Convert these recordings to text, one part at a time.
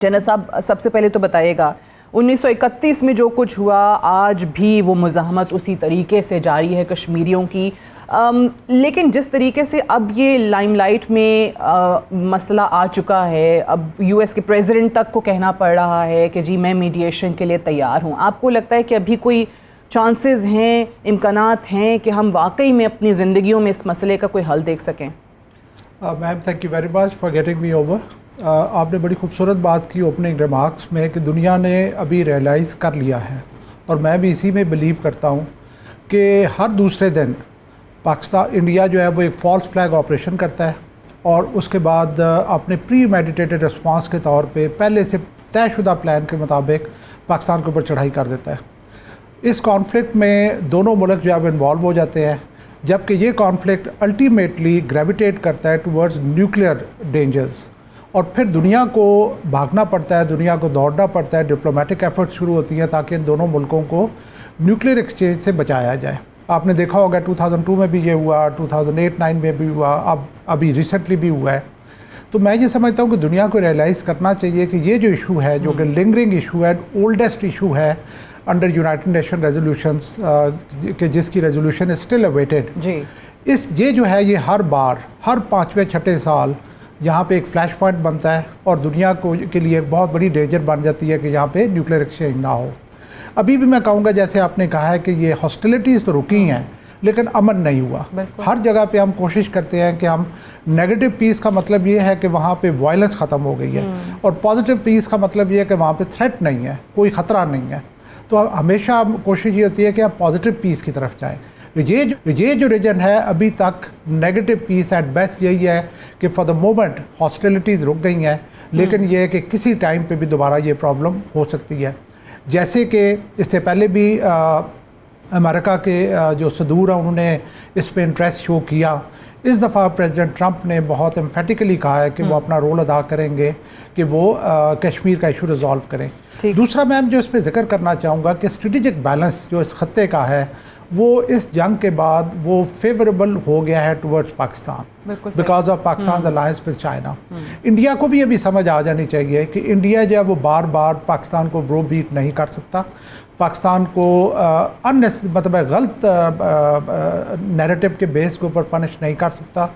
جنید صاحب سب سے پہلے تو بتائیے گا 1931 میں جو کچھ ہوا آج بھی وہ مزاحمت اسی طریقے سے جاری ہے کشمیریوں کی، لیکن جس طریقے سے اب یہ لائم لائٹ میں مسئلہ آ چکا ہے، اب یو ایس کے پریزیڈنٹ تک کو کہنا پڑ رہا ہے کہ جی میں میڈیشن کے لیے تیار ہوں، آپ کو لگتا ہے کہ ابھی کوئی چانسز ہیں، امکانات ہیں کہ ہم واقعی میں اپنی زندگیوں میں اس مسئلے کا کوئی حل دیکھ سکیں؟ Ma'am thank you very much for getting me over. آپ نے بڑی خوبصورت بات کی اوپننگ ریمارکس میں کہ دنیا نے ابھی ریئلائز کر لیا ہے، اور میں بھی اسی میں بلیو کرتا ہوں کہ ہر دوسرے دن انڈیا جو ہے وہ ایک فالس فلیگ آپریشن کرتا ہے، اور اس کے بعد اپنے پری میڈیٹیٹڈ رسپانس کے طور پہ پہلے سے طے شدہ پلان کے مطابق پاکستان کے اوپر چڑھائی کر دیتا ہے. اس کانفلکٹ میں دونوں ملک جو ہے وہ انوالو ہو جاتے ہیں، جبکہ یہ کانفلکٹ الٹیمیٹلی گریویٹیٹ کرتا ہے ٹورڈز نیوکلیئر ڈینجرز، اور پھر دنیا کو بھاگنا پڑتا ہے، دنیا کو دوڑنا پڑتا ہے، ڈپلومیٹک ایفرٹ شروع ہوتی ہیں تاکہ ان دونوں ملکوں کو نیوکلیئر ایکسچینج سے بچایا جائے. آپ نے دیکھا ہوگا 2002 میں بھی یہ ہوا، 2008-9 میں بھی ہوا، ابھی ریسنٹلی بھی ہوا ہے. تو میں یہ سمجھتا ہوں کہ دنیا کو ریئلائز کرنا چاہیے کہ یہ جو ایشو ہے، جو کہ لنگرنگ ایشو ہے، اولڈسٹ ایشو ہے انڈر یونائٹڈ نیشن ریزولوشنس، کہ جس کی ریزولوشن از اسٹل اویٹڈ، یہ جو ہے یہ ہر بار ہر 5ویں 6 سال یہاں پہ ایک فلیش پوائنٹ بنتا ہے، اور دنیا کو کے لیے ایک بہت بڑی ڈینجر بن جاتی ہے کہ یہاں پہ نیوکلیئر ایکسچینج نہ ہو. ابھی بھی میں کہوں گا جیسے آپ نے کہا ہے کہ یہ ہاسٹیلیٹیز تو رکی ہیں لیکن امن نہیں ہوا. ہر جگہ پہ ہم کوشش کرتے ہیں کہ ہم نیگیٹو پیس کا مطلب یہ ہے کہ وہاں پہ وائلنس ختم ہو گئی ہے، اور پازیٹیو پیس کا مطلب یہ ہے کہ وہاں پہ تھریٹ نہیں ہے، کوئی خطرہ نہیں ہے. تو ہمیشہ کوشش یہ ہوتی ہے کہ آپ پازیٹیو پیس کی طرف جائیں. یہ جو ریجن ہے ابھی تک نیگیٹو پیس ایٹ بیسٹ یہی ہے کہ فار دا مومنٹ ہاسٹیلیٹیز رک گئی ہیں، لیکن یہ ہے کہ کسی ٹائم پہ بھی دوبارہ یہ پرابلم ہو سکتی ہے. جیسے کہ اس سے پہلے بھی امریکہ کے جو صدور ہیں انہوں نے اس پہ انٹرسٹ شو کیا. اس دفعہ پریزیڈنٹ ٹرمپ نے بہت ایمفیٹیکلی کہا ہے کہ وہ اپنا رول ادا کریں گے کہ وہ کشمیر کا ایشو ریزالو کریں. دوسرا میم جو اس پہ ذکر کرنا چاہوں گا کہ اسٹریٹجک بیلنس جو اس خطے کا ہے وہ اس جنگ کے بعد وہ فیوریبل ہو گیا ہے towards Pakistan because of Pakistan alliance with China. India کو بھی ابھی سمجھ آ جانی چاہیے کہ انڈیا جو ہے وہ بار بار پاکستان کو برو بیٹ نہیں کر سکتا، پاکستان کو مطلب غلط نیریٹو کے بیس کے اوپر پنش نہیں کر سکتا.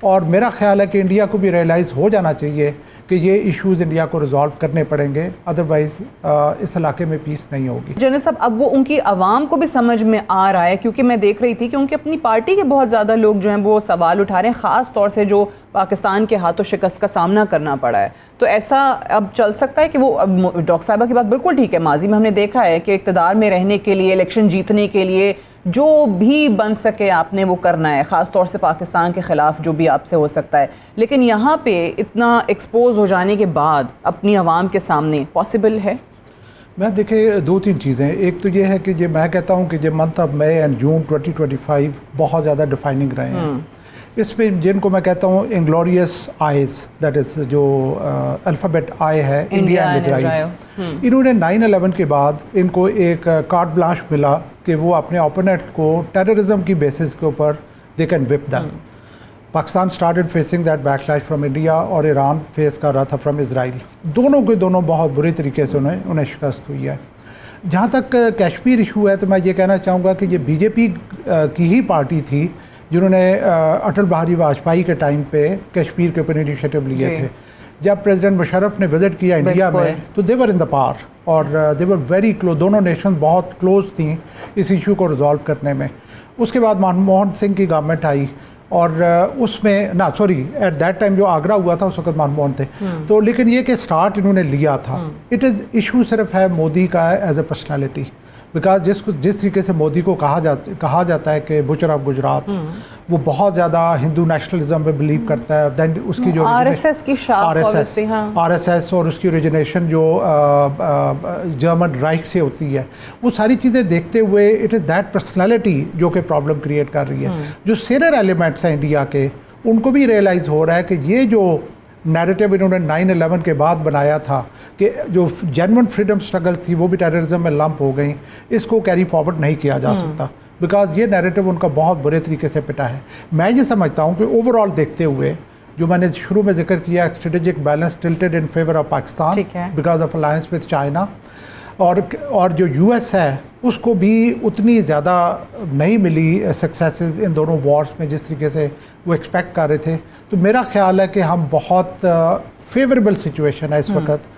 اور میرا خیال ہے کہ انڈیا کو بھی ریئلائز ہو جانا چاہیے کہ یہ ایشوز انڈیا کو ریزالو کرنے پڑیں گے، ادروائز اس علاقے میں پیس نہیں ہوگی. جنید صاحب اب وہ ان کی عوام کو بھی سمجھ میں آ رہا ہے، کیونکہ میں دیکھ رہی تھی کہ ان کی اپنی پارٹی کے بہت زیادہ لوگ جو ہیں وہ سوال اٹھا رہے ہیں، خاص طور سے جو پاکستان کے ہاتھوں شکست کا سامنا کرنا پڑا ہے. تو ایسا اب چل سکتا ہے کہ وہ ڈاکٹر صاحبہ کی بات بالکل ٹھیک ہے، ماضی میں ہم نے دیکھا ہے کہ اقتدار میں رہنے کے لیے، الیکشن جیتنے کے لیے جو بھی بن سکے آپ نے وہ کرنا ہے، خاص طور سے پاکستان کے خلاف جو بھی آپ سے ہو سکتا ہے، لیکن یہاں پہ اتنا ایکسپوز ہو جانے کے بعد اپنی عوام کے سامنے پاسبل ہے؟ میں دیکھیں 2-3 چیزیں. ایک تو یہ ہے کہ میں کہتا ہوں کہ جو منتھ آف مئی اینڈ جون 2025 بہت زیادہ ڈیفائننگ رہے ہیں. اس میں جن کو میں کہتا ہوں انگلوریس آئیز، دیٹ از جو الفابیٹ آئی ہے، انڈیا اینڈ اسرائیل، انہوں نے 9/11 کے بعد ان کو ایک کارٹ بلانش ملا کہ وہ اپنے اوپوننٹ کو ٹیررزم کی بیسس کے اوپر they can whip them. Pakistan started facing that backlash from India, اور ایران فیس کر رہا تھا فرام اسرائیل. دونوں کے دونوں بہت بری طریقے سے انہیں شکست ہوئی ہے. جہاں تک کشمیر ایشو ہے تو میں یہ کہنا چاہوں گا کہ یہ بی جے پی کی ہی پارٹی تھی جنہوں نے اٹل بہاری واجپئی کے ٹائم پہ کشمیر کے اوپر انیشیٹو لیے تھے. جب پریزیڈنٹ مشرف نے وزٹ کیا انڈیا میں تو دے ور ان دا پاور، اور دے ور ویری کلوز، دونوں نیشن بہت کلوز تھیں اس ایشو کو ریزالو کرنے میں. اس کے بعد منموہن سنگھ کی گورنمنٹ آئی، اور اس میں ایٹ دیٹ ٹائم جو آگرہ ہوا تھا اس وقت منموہن تھے. تو لیکن یہ کہ سٹارٹ انہوں نے لیا تھا. اٹ از ایشو صرف ہے مودی کا ایز اے پرسنالٹی، بیکاز جس طریقے سے مودی کو کہا جاتا ہے کہ بچر آف گجرات، وہ بہت زیادہ ہندو نیشنلزم پہ بلیو کرتا ہے. دین اس کی جو آر ایس ایس اور اس کی اوریجنیشن جو جرمن رائخ سے ہوتی ہے، وہ ساری چیزیں دیکھتے ہوئے اٹ از دیٹ پرسنالٹی جو کہ پرابلم کریٹ کر رہی ہے. جو سینئر ایلیمنٹس ہیں انڈیا کے، ان کو بھی ریئلائز ہو رہا ہے کہ یہ جو نیریٹو انہوں نے 9/11 کے بعد بنایا تھا کہ جو جینون فریڈم سٹرگل تھی وہ بھی ٹیررزم میں لمپ ہو گئیں، اس کو کیری فارورڈ نہیں کیا جا سکتا بیکاز یہ نیریٹو ان کا بہت برے طریقے سے پٹا ہے. میں یہ سمجھتا ہوں کہ اوور آل دیکھتے ہوئے جو میں نے شروع میں ذکر کیا strategic balance tilted in favour of Pakistan because of alliance with China, اور جو یو ایس ہے اس کو بھی اتنی زیادہ نہیں ملی سکسیسز ان دونوں وارس میں جس طریقے سے وہ ایکسپیکٹ کر رہے تھے. تو میرا خیال ہے کہ ہم بہت فیوریبل سچویشن ہے اس وقت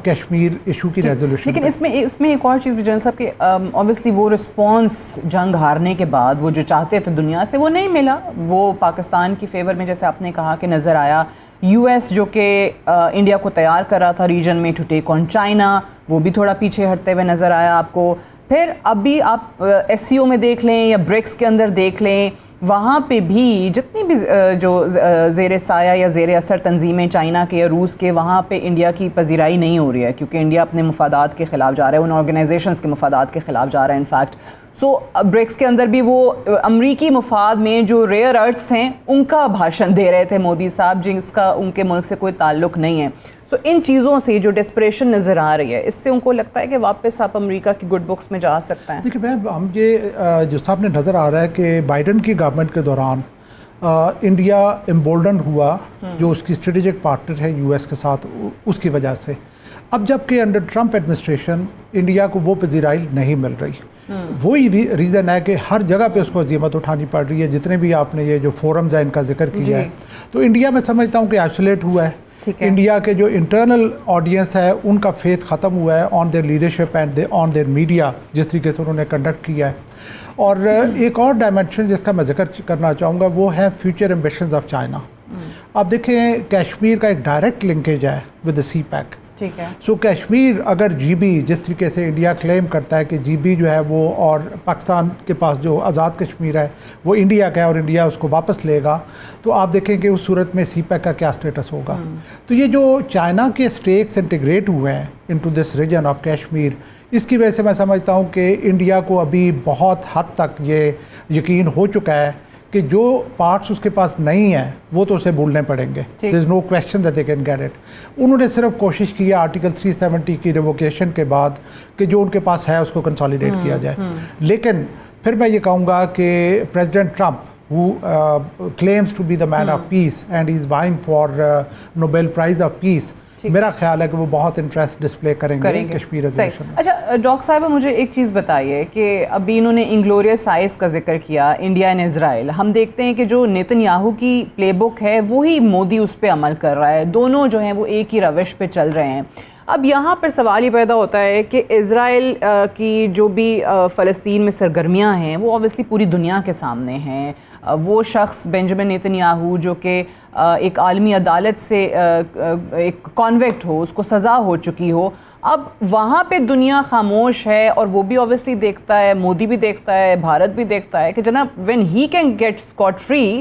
کشمیر ایشو کی ریزولوشن. لیکن اس میں ایک اور چیز بھی جنرل صاحب کہ اوبیسلی وہ رسپانس جنگ ہارنے کے بعد وہ جو چاہتے تھے دنیا سے وہ نہیں ملا. وہ پاکستان کی فیور میں جیسے آپ نے کہا کہ نظر آیا. یو ایس جو کہ انڈیا کو تیار کر رہا تھا ریجن میں ٹو ٹیک آن چائنا، وہ بھی تھوڑا پیچھے ہٹتے ہوئے نظر آیا آپ کو. پھر ابھی آپ ایس سی او میں دیکھ لیں یا برکس کے اندر دیکھ لیں، وہاں پہ بھی جتنی بھی جو زیر سایہ یا زیر اثر تنظیمیں چائنا کے یا روس کے، وہاں پہ انڈیا کی پذیرائی نہیں ہو رہی ہے کیونکہ انڈیا اپنے مفادات کے خلاف جا رہا ہے، ان آرگنائزیشنز کے مفادات کے خلاف جا رہا ہے انفیکٹ. سو برکس کے اندر بھی وہ امریکی مفاد میں جو ریئر ارتھس ہیں ان کا بھاشن دے رہے تھے مودی صاحب، جس کا ان کے ملک سے کوئی تعلق نہیں ہے. سو ان چیزوں سے جو ڈسپریشن نظر آ رہی ہے، اس سے ان کو لگتا ہے کہ واپس آپ امریکہ کی گڈ بکس میں جا سکتے ہیں. دیکھیے میم، ہم یہ جو سامنے نظر آ رہا ہے کہ بائیڈن کی گورنمنٹ کے دوران انڈیا امبولڈن ہوا، جو اس کی اسٹریٹجک پارٹنر ہے یو ایس کے ساتھ، اس کی وجہ سے. اب جب کہ انڈر ٹرمپ ایڈمنسٹریشن انڈیا کو وہ پذیرائی نہیں مل رہی، وہی ریزن ہے کہ ہر جگہ پہ اس کو عزیمت اٹھانی پڑ رہی ہے. جتنے بھی آپ نے یہ جو فورمز ہیں ان کا ذکر کیا ہے، تو انڈیا میں سمجھتا ہوں کہ آئسولیٹ ہوا ہے. انڈیا کے جو انٹرنل آڈینس ہے ان کا فیتھ ختم ہوا ہے on their leadership and on their media, جس طریقے سے انہوں نے کنڈکٹ کیا ہے. اور ایک اور ڈائمینشن جس کا میں ذکر کرنا چاہوں گا وہ ہے فیوچر ایمبیشنز آف چائنا. آپ دیکھیں کشمیر کا ایک ڈائریکٹ لنکیج ہے ود دا سی پیک. سو کشمیر اگر جی بی جس طریقے سے انڈیا کلیم کرتا ہے کہ جی بی جو ہے وہ، اور پاکستان کے پاس جو آزاد کشمیر ہے وہ انڈیا کا ہے اور انڈیا اس کو واپس لے گا، تو آپ دیکھیں کہ اس صورت میں سی پیک کا کیا سٹیٹس ہوگا. تو یہ جو چائنا کے اسٹیکس انٹیگریٹ ہوئے ہیں into this region of Kashmir, اس کی وجہ سے میں سمجھتا ہوں کہ انڈیا کو ابھی بہت حد تک یہ یقین ہو چکا ہے کہ جو پارٹس اس کے پاس نہیں ہیں وہ تو اسے بھولنے پڑیں گے. There is no question that they can get it. انہوں نے صرف کوشش کی ہے آرٹیکل 370 کی ریووکیشن کے بعد کہ جو ان کے پاس ہے اس کو کنسالیڈیٹ کیا جائے. لیکن پھر میں یہ کہوں گا کہ president Trump who claims to be the man of peace and he is vying for Nobel Prize of Peace، میرا خیال ہے کہ وہ بہت انٹرسٹ ڈسپلے کریں گے کشمیر ریزولوشن میں. اچھا ڈاکٹر صاحبہ، مجھے ایک چیز بتائیے کہ ابھی انہوں نے انگلوریس آئس کا ذکر کیا، انڈیا اینڈ اسرائیل. ہم دیکھتے ہیں کہ جو نیتن یاہو کی پلے بک ہے وہی مودی اس پہ عمل کر رہا ہے، دونوں جو ہیں وہ ایک ہی روش پہ چل رہے ہیں. اب یہاں پر سوال یہ پیدا ہوتا ہے کہ اسرائیل کی جو بھی فلسطین میں سرگرمیاں ہیں وہ اوبیسلی پوری دنیا کے سامنے ہیں. وہ شخص بنجمن نیتن یاہو جو کہ ایک عالمی عدالت سے ایک کانوکٹ ہو، اس کو سزا ہو چکی ہو، اب وہاں پہ دنیا خاموش ہے اور وہ بھی اوبیسلی دیکھتا ہے، مودی بھی دیکھتا ہے، بھارت بھی دیکھتا ہے کہ جناب when he can get scot free